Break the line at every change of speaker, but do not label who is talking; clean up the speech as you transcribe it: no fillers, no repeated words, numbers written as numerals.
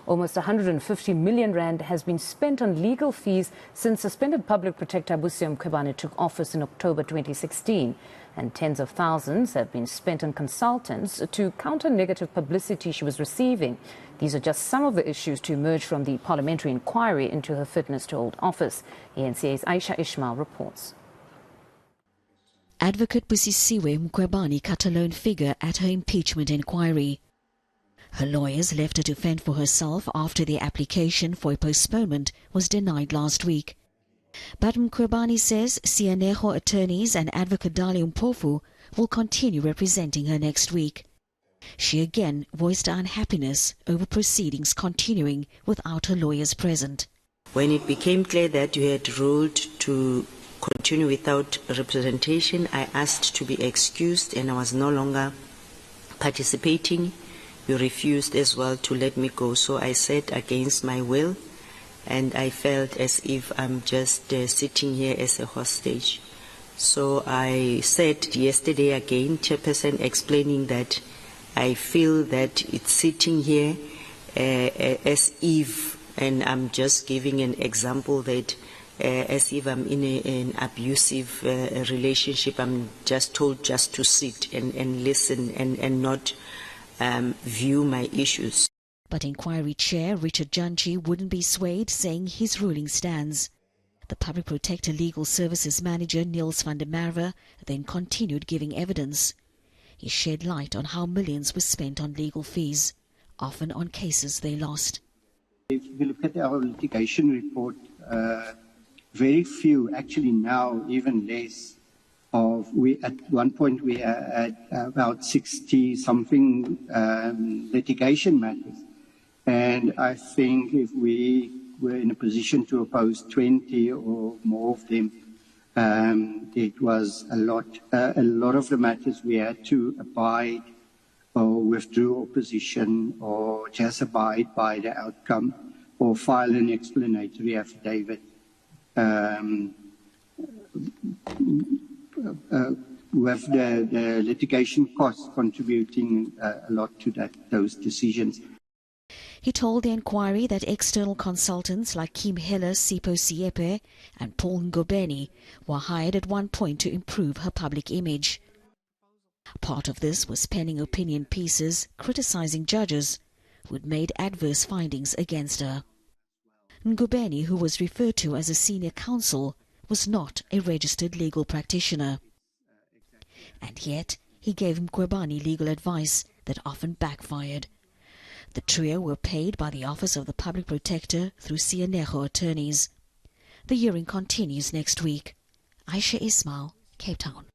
Almost 150 million rand has been spent on legal fees since suspended public protector Mkhwebane took office in October 2016. And tens of thousands have been spent on consultants to counter negative publicity she was receiving. These are just some of the issues to emerge from the parliamentary inquiry into her fitness to hold office. eNCA's Ayesha Ismail reports.
Advocate Busisiwe Mkhwebane cut a lone figure at her impeachment inquiry. Her lawyers left her to fend for herself after the application for a postponement was denied last week. But Mkhwebane says Sianeho attorneys and advocate Dali Mpofu will continue representing her next week. She again voiced her unhappiness over proceedings continuing without her lawyers present.
When it became clear that you had ruled to continue without representation, I asked to be excused and I was no longer participating. You refused as well to let me go, so I said against my will, and I felt as if I'm just sitting here as a hostage. So I said yesterday again, Chairperson, explaining that I feel that it's sitting here as if, and I'm just giving an example that as if I'm in an abusive relationship, I'm just told just to sit and listen and not view my issues.
But Inquiry Chair Richard Janchi wouldn't be swayed, saying his ruling stands. The Public Protector Legal Services Manager Niels van der Merwe then continued giving evidence. He shed light on how millions were spent on legal fees, often on cases they lost.
If you look at our litigation report, very few, actually now even less, at one point we had about 60 something litigation matters, and I think if we were in a position to oppose 20 or more of them, it was a lot. A lot of the matters we had to abide or withdraw opposition or just abide by the outcome or file an explanatory affidavit. With the litigation costs contributing a lot to those decisions.
He told the inquiry that external consultants like Kim Heller, Sipho Siepe and Paul Mkhwebane were hired at one point to improve her public image. Part of this was penning opinion pieces criticizing judges who had made adverse findings against her. Mkhwebane, who was referred to as a senior counsel, was not a registered legal practitioner. And yet, he gave Mkhwebane legal advice that often backfired. The trio were paid by the Office of the Public Protector through Sianeho attorneys. The hearing continues next week. Ayesha Ismail, Cape Town.